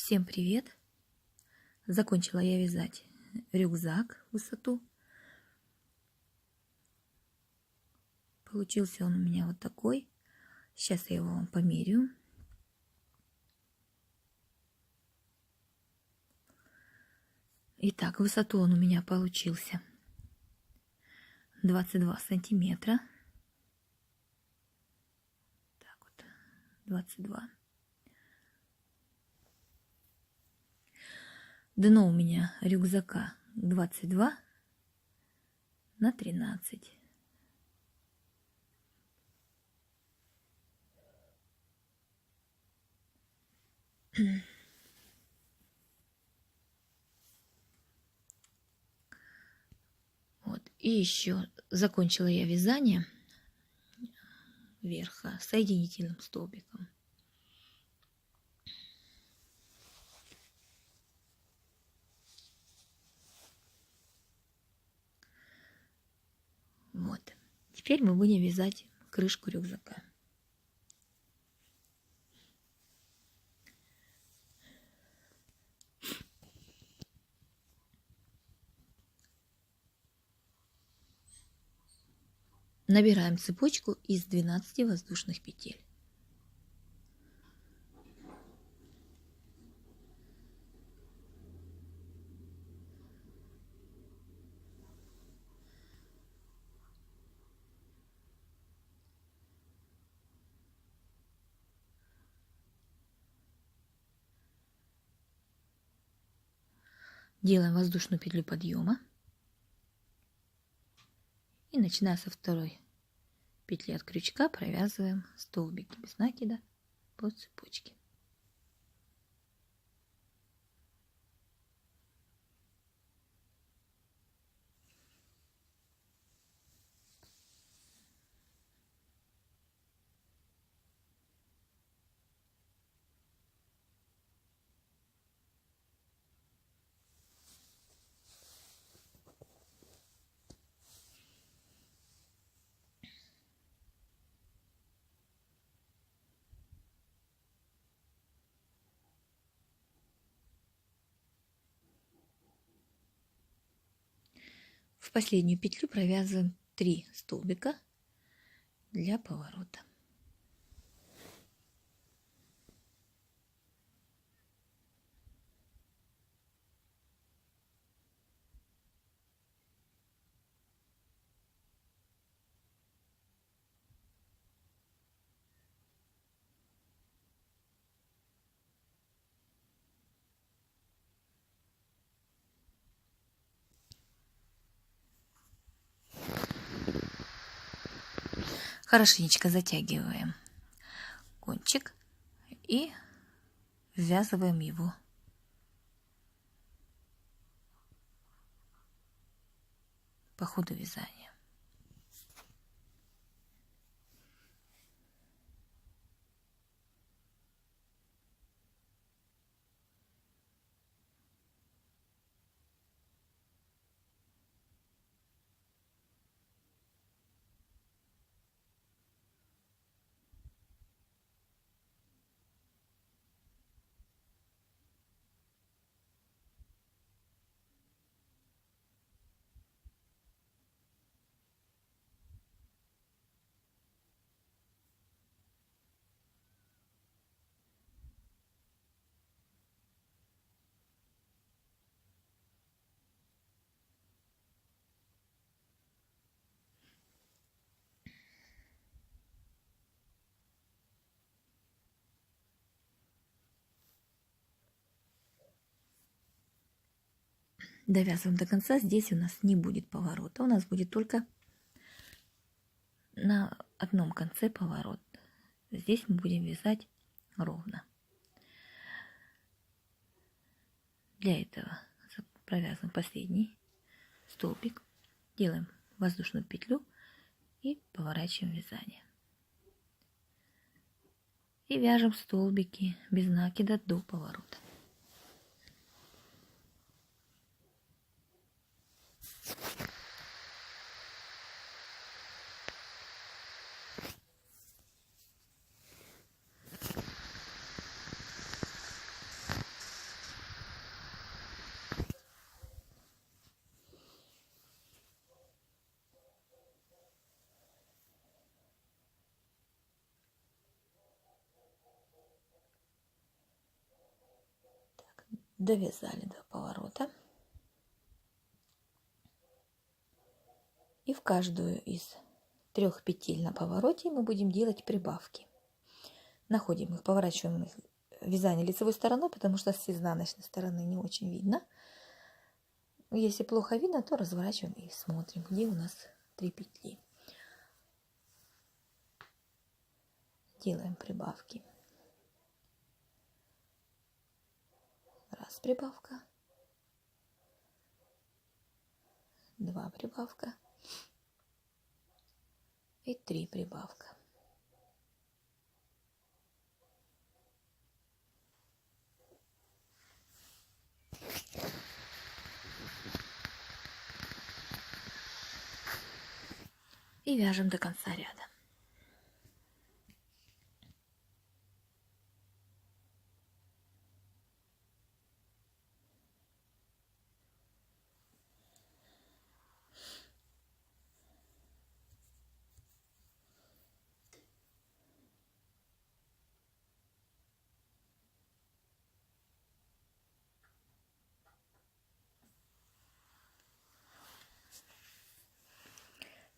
Всем привет! Закончила я вязать рюкзак в высоту. Получился он у меня вот такой. Сейчас я его вам померяю. Итак, высоту он у меня получился 22 сантиметра. Так вот, 22. Дно у меня рюкзака 22 на 13. Вот. И еще закончила я вязание верха соединительным столбиком. Вот. Теперь мы будем вязать крышку рюкзака. Набираем цепочку из 12 воздушных петель. Делаем воздушную петлю подъема. И начиная со второй петли от крючка провязываем столбики без накида по цепочке. В последнюю петлю провязываем 3 столбика для поворота. Хорошенечко затягиваем кончик и ввязываем его по ходу вязания. Довязываем до конца. Здесь у нас не будет поворота, у нас будет только на одном конце поворот. Здесь мы будем вязать ровно. Для этого провязываем последний столбик, делаем воздушную петлю и поворачиваем вязание. И вяжем столбики без накида до поворота. Довязали до поворота. И в каждую из 3 петель на повороте мы будем делать прибавки. Находим их, поворачиваем их вязание лицевой стороной, потому что с изнаночной стороны не очень видно. Если плохо видно, то разворачиваем и смотрим, где у нас 3 петли. Делаем прибавки. Раз прибавка, 2 прибавка и 3 прибавка. И вяжем до конца ряда.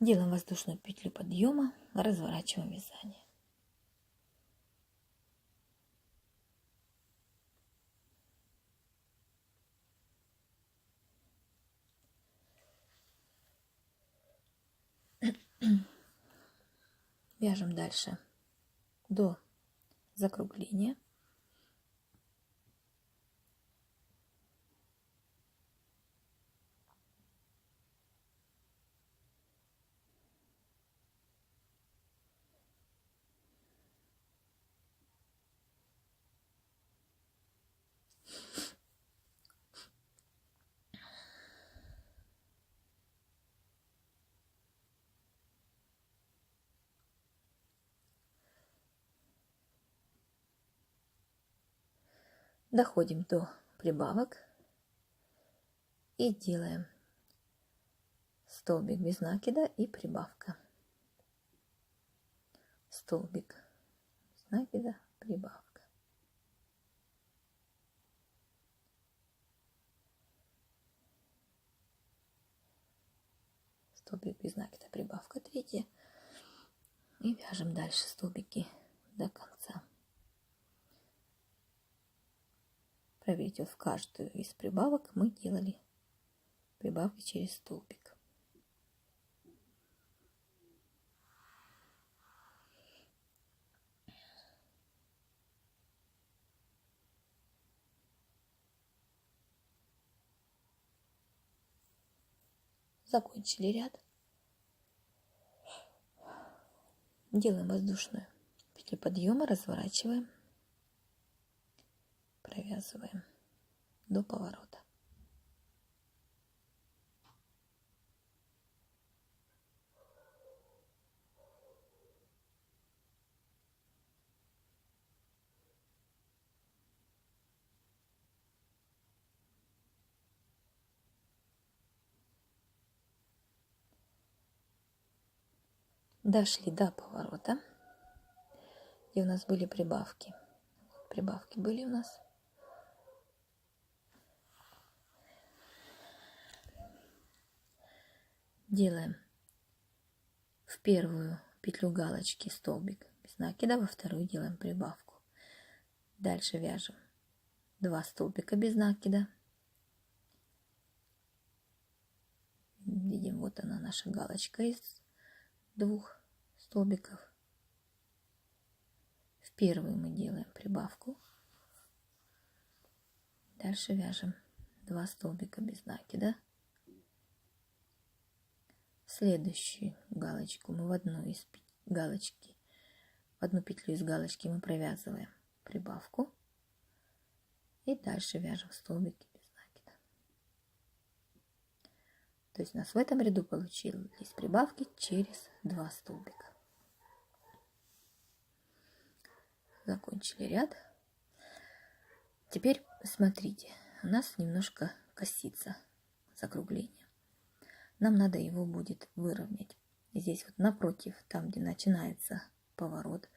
Делаем воздушную петлю подъема, разворачиваем вязание. Вяжем дальше до закругления. Доходим до прибавок и делаем столбик без накида и прибавка. Столбик без накида, прибавка. Столбик без накида, прибавка, 3. И вяжем дальше столбики до конца. Проверьте, вот в каждую из прибавок мы делали прибавки через столбик. Закончили ряд. Делаем воздушную петлю подъема, разворачиваем, провязываем до поворота. Дошли до поворота, где у нас были прибавки. Прибавки были у нас. Делаем в первую петлю галочки столбик без накида, во вторую делаем прибавку. Дальше вяжем 2 столбика без накида. Видим, вот она наша галочка из 2 столбиков. В первую мы делаем прибавку. Дальше вяжем 2 столбика без накида. Следующую галочку мы в одну из галочки, в одну петлю из галочки мы провязываем прибавку. И дальше вяжем столбики без накида. То есть у нас в этом ряду получились прибавки через 2 столбика. Закончили ряд. Теперь смотрите, у нас немножко косится закругление. Нам надо его будет выровнять. Здесь вот напротив, там где начинается поворот,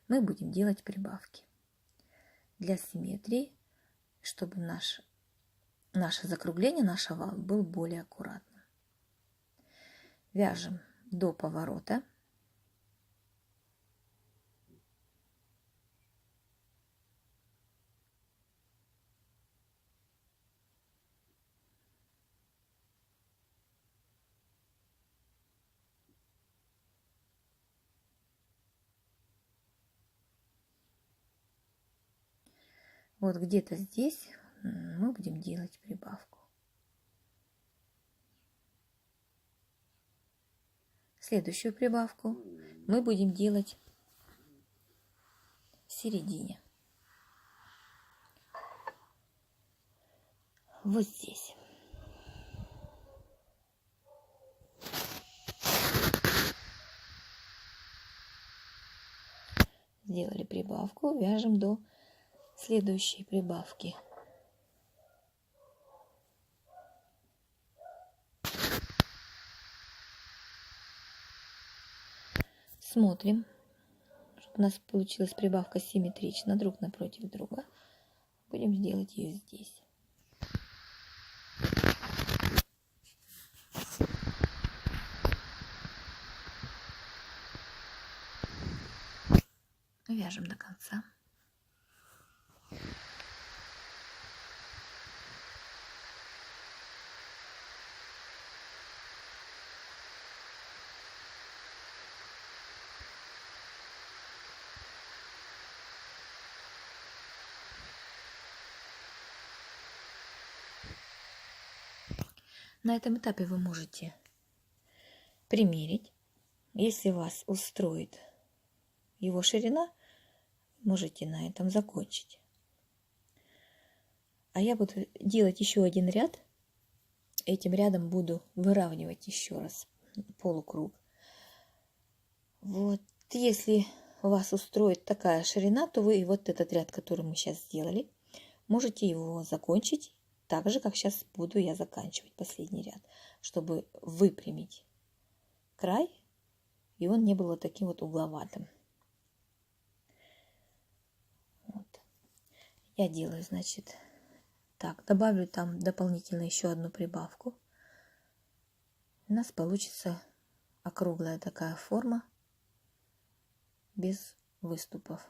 мы будем делать прибавки. Для симметрии, чтобы наш наше закругление, наш овал был более аккуратным. Вяжем до поворота. Вот где-то здесь мы будем делать прибавку. Следующую прибавку мы будем делать в середине. Вот здесь. Сделали прибавку, вяжем до следующей прибавки. Смотрим, чтобы у нас получилась прибавка симметрично, друг напротив друга. Будем делать ее здесь. Вяжем до конца. На этом этапе вы можете примерить. Если вас устроит его ширина, можете на этом закончить. А я буду делать еще один ряд. Этим рядом буду выравнивать еще раз полукруг. Вот, если вас устроит такая ширина, то вы вот этот ряд, который мы сейчас сделали, можете его закончить так же, как сейчас буду я заканчивать последний ряд, чтобы выпрямить край, и он не был вот таким вот угловатым. Вот. Я делаю, значит, так, добавлю там дополнительно еще одну прибавку. У нас получится округлая такая форма без выступов.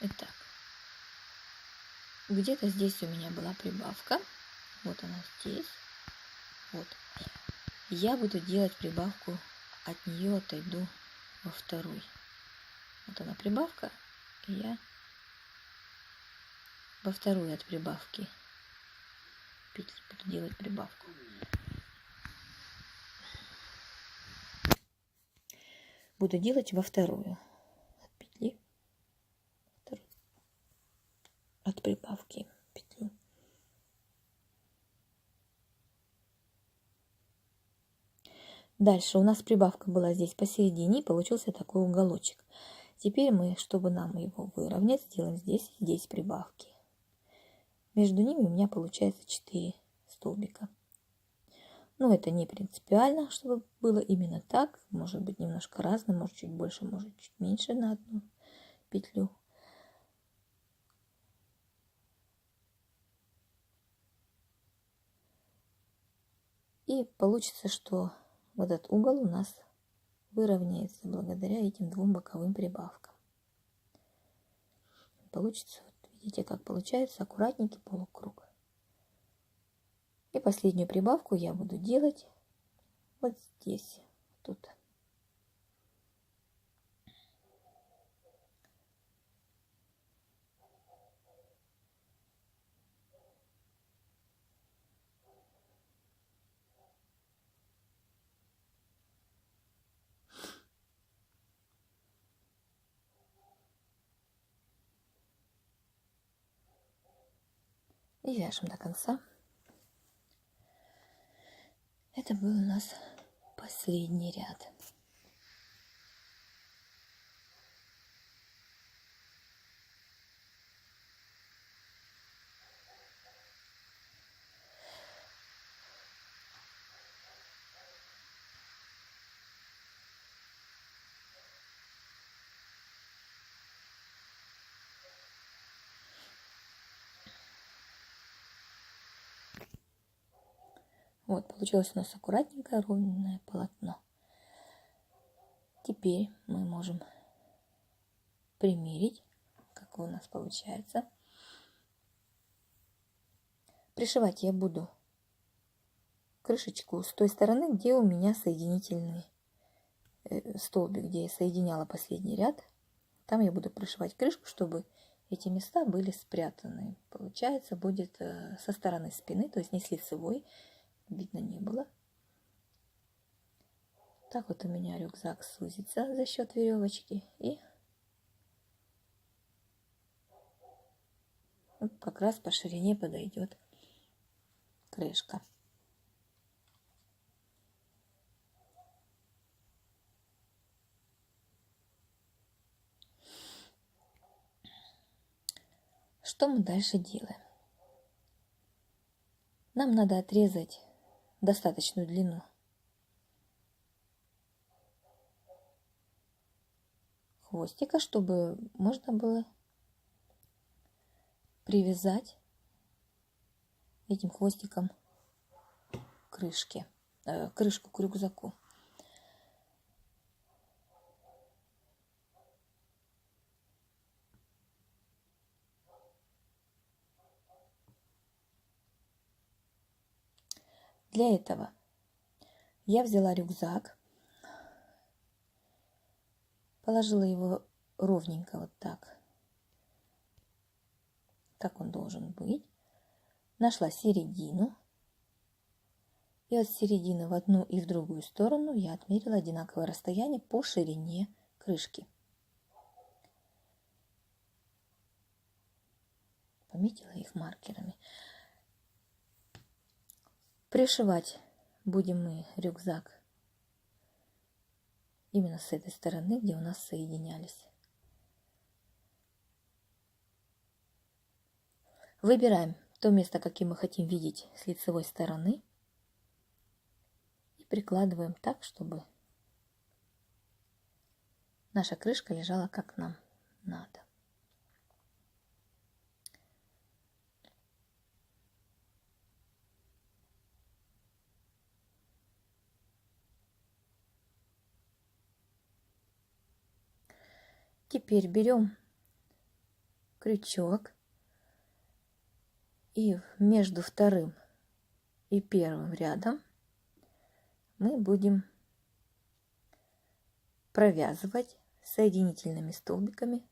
Итак, где-то здесь у меня была прибавка. Вот она здесь. Вот. Я буду делать прибавку, от нее отойду во второй. Вот она прибавка, и я во вторую от прибавки петли буду делать прибавку. Буду делать во вторую от петли, от прибавки петлю. Дальше у нас прибавка была здесь посередине, и получился такой уголочек. Теперь мы, чтобы нам его выровнять, сделаем здесь и здесь прибавки. Между ними у меня получается 4 столбика. Но это не принципиально, чтобы было именно так. Может быть немножко разно, может чуть больше, может чуть меньше на одну петлю. И получится, что вот этот угол у нас выровняется благодаря этим двум боковым прибавкам. Получится, вот видите, как получается аккуратненький полукруг. И последнюю прибавку я буду делать вот здесь, тут. И вяжем до конца. Это был у нас последний ряд. Вот, получилось у нас аккуратненькое ровное полотно. Теперь мы можем примерить, как у нас получается. Пришивать я буду крышечку с той стороны, где у меня соединительный столбик, где я соединяла последний ряд. Там я буду пришивать крышку, чтобы эти места были спрятаны. Получается, будет со стороны спины, то есть не с лицевой, видно не было. Так вот у меня рюкзак сузится за счет веревочки. И вот как раз по ширине подойдет крышка. Что мы дальше делаем? Нам надо отрезать достаточную длину хвостика, чтобы можно было привязать этим хвостиком крышку к рюкзаку. Для этого я взяла рюкзак, положила его ровненько вот так, как он должен быть. Нашла середину. И от середины в одну и в другую сторону я отмерила одинаковое расстояние по ширине крышки. Пометила их маркерами. Пришивать будем мы рюкзак именно с этой стороны, где у нас соединялись. Выбираем то место, каким мы хотим видеть с лицевой стороны. И прикладываем так, чтобы наша крышка лежала как нам надо. Теперь берем крючок и между вторым и первым рядом мы будем провязывать соединительными столбиками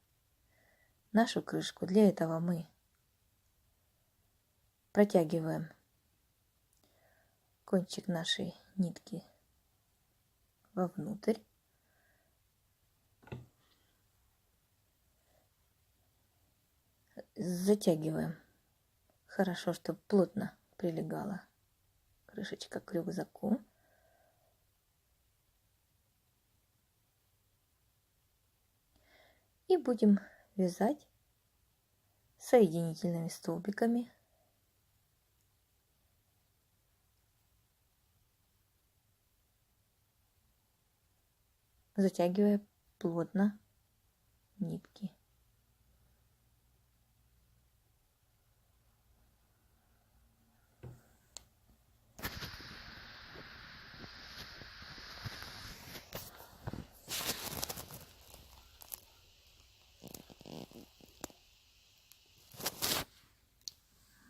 нашу крышку. Для этого мы протягиваем кончик нашей нитки вовнутрь. Затягиваем хорошо, чтобы плотно прилегала крышечка к рюкзаку. И будем вязать соединительными столбиками затягивая плотно нитки.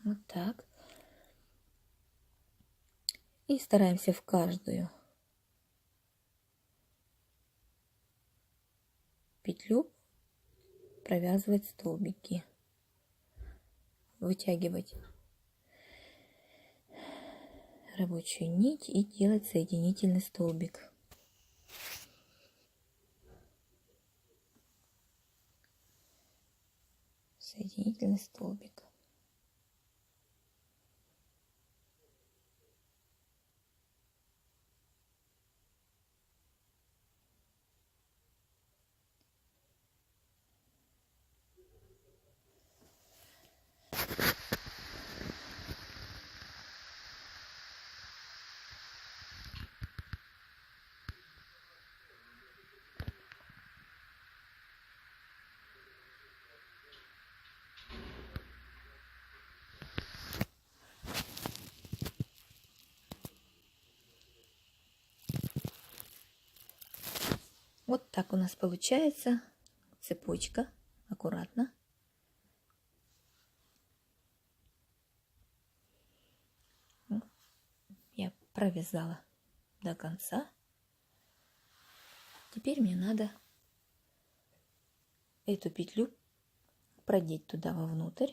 Вот так. И стараемся в каждую петлю провязывать столбики, вытягивать рабочую нить и делать соединительный столбик. Соединительный столбик. Вот так у нас получается цепочка. Аккуратно. Я провязала до конца. Теперь мне надо эту петлю продеть туда вовнутрь.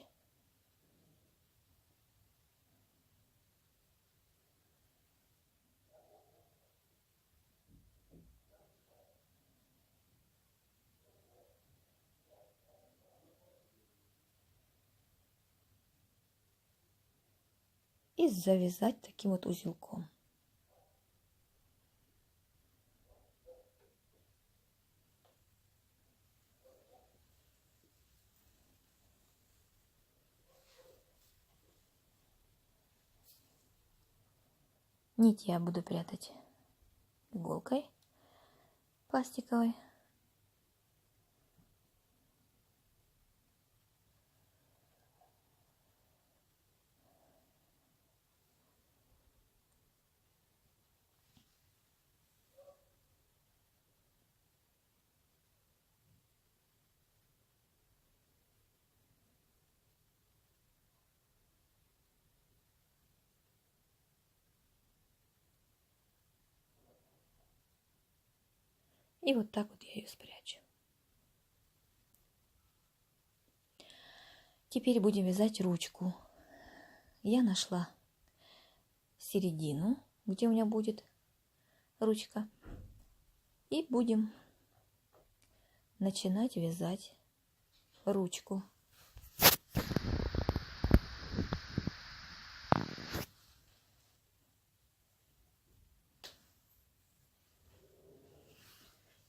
И завязать таким вот узелком. Нить я буду прятать иголкой пластиковой. И вот так вот я ее спрячу. Теперь будем вязать ручку. Я нашла середину, где у меня будет ручка. И будем начинать вязать ручку.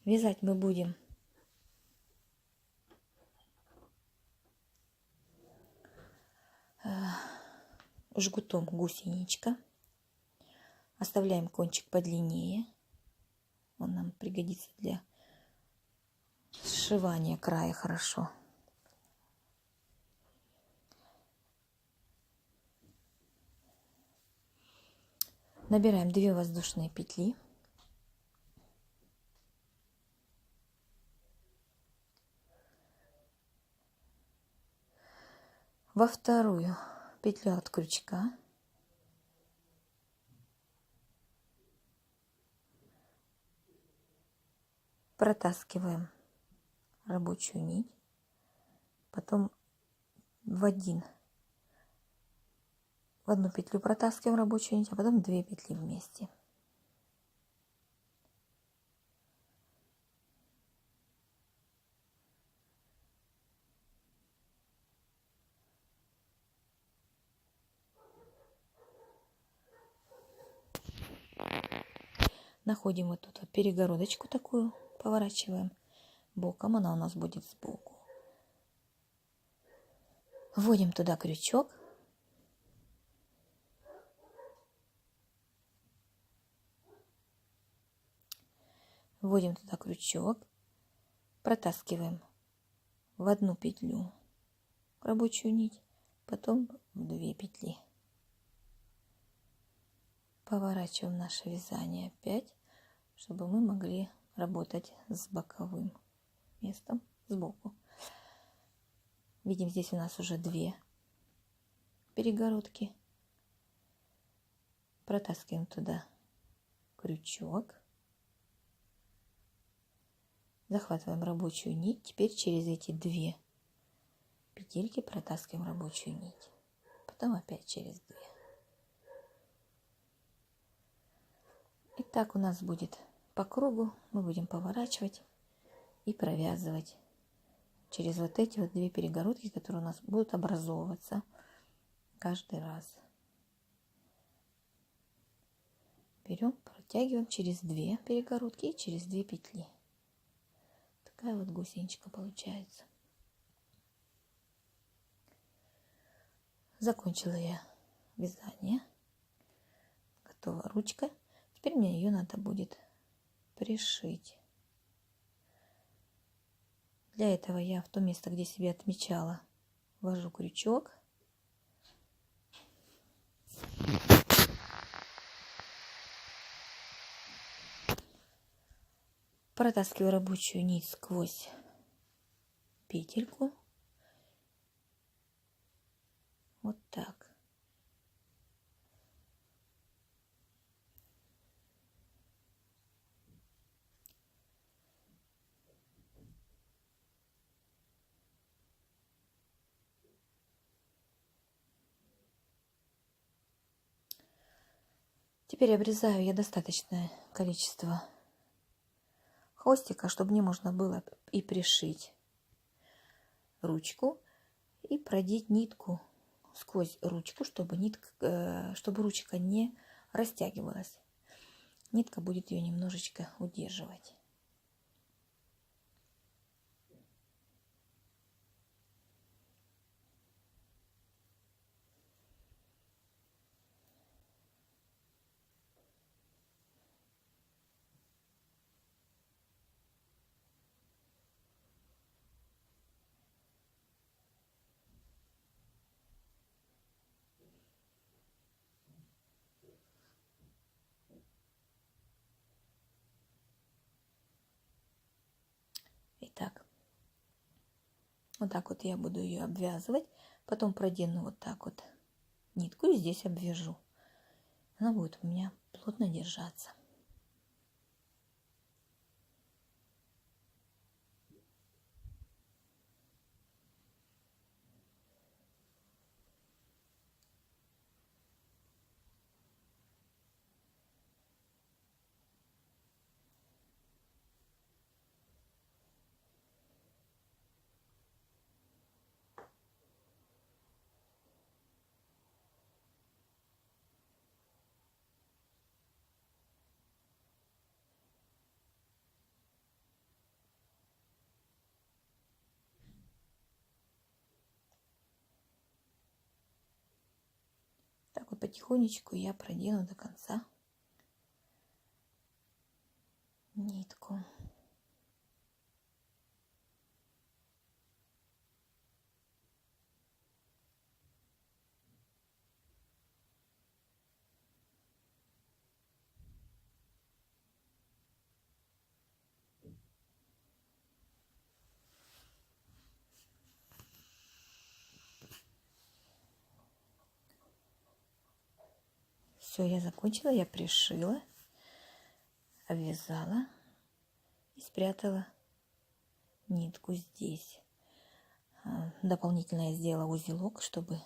Вязать мы будем жгутом гусеничка. Оставляем кончик подлиннее. Он нам пригодится для сшивания края хорошо. Набираем 2 воздушные петли. Во вторую петлю от крючка протаскиваем рабочую нить, потом в одну петлю протаскиваем рабочую нить, а потом 2 петли вместе. Находим вот тут вот перегородочку такую, поворачиваем боком, она у нас будет сбоку. Вводим туда крючок. Вводим туда крючок, протаскиваем в одну петлю рабочую нить, потом в 2 петли. Поворачиваем наше вязание опять, чтобы мы могли работать с боковым местом сбоку. Видим, здесь у нас уже 2 перегородки. Протаскиваем туда крючок. Захватываем рабочую нить. Теперь через эти 2 петельки протаскиваем рабочую нить. Потом опять через 2. И так у нас будет по кругу. Мы будем поворачивать и провязывать через вот эти вот 2 перегородки, которые у нас будут образовываться каждый раз. Берем, протягиваем через 2 перегородки и через 2 петли. Такая вот гусеничка получается. Закончила я вязание. Готова ручка. Теперь мне ее надо будет пришить. Для этого я в то место, где себе отмечала, ввожу крючок. Протаскиваю рабочую нить сквозь петельку. Вот так. Теперь обрезаю я достаточное количество хвостика, чтобы мне можно было и пришить ручку и продеть нитку сквозь ручку, чтобы ручка не растягивалась. Нитка будет ее немножечко удерживать. Итак, вот так вот я буду ее обвязывать. Потом продену вот так вот нитку и здесь обвяжу. Она будет у меня плотно держаться. Так вот потихонечку я продену до конца нитку. Все, я закончила, я пришила, обвязала и спрятала нитку здесь. Дополнительно я сделала узелок, чтобы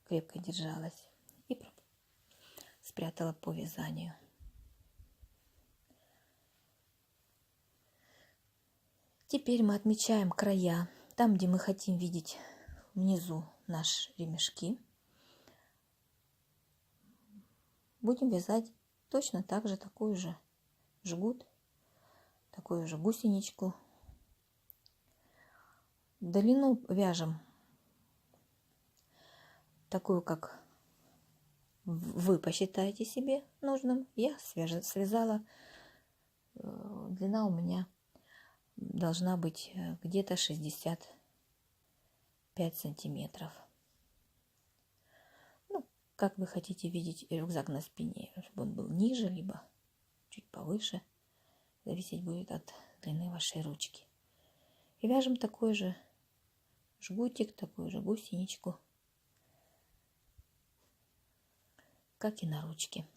крепко держалась, и спрятала по вязанию. Теперь мы отмечаем края, там, где мы хотим видеть внизу наши ремешки. Будем вязать точно так же такой же жгут, такую же гусеничку. Длину вяжем такую, как вы посчитаете себе нужным. Я связала, длина у меня должна быть где-то 65 сантиметров. Ну, как вы хотите видеть рюкзак на спине, чтобы он был ниже, либо чуть повыше. Зависеть будет от длины вашей ручки. И вяжем такой же жгутик, такую же гусеничку, как и на ручке.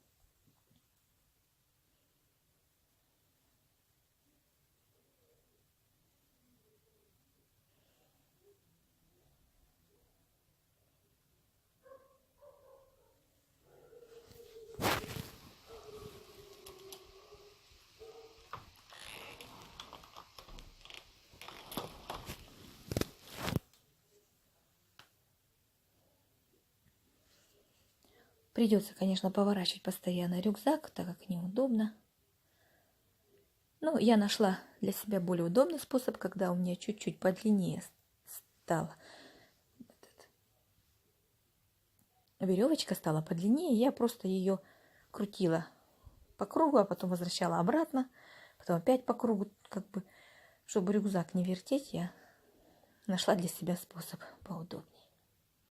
Придется, конечно, поворачивать постоянно рюкзак, так как неудобно. Но я нашла для себя более удобный способ, когда у меня чуть-чуть подлиннее стала. Веревочка стала подлиннее, я просто ее крутила по кругу, а потом возвращала обратно, потом опять по кругу, как бы, чтобы рюкзак не вертеть, я нашла для себя способ поудобнее.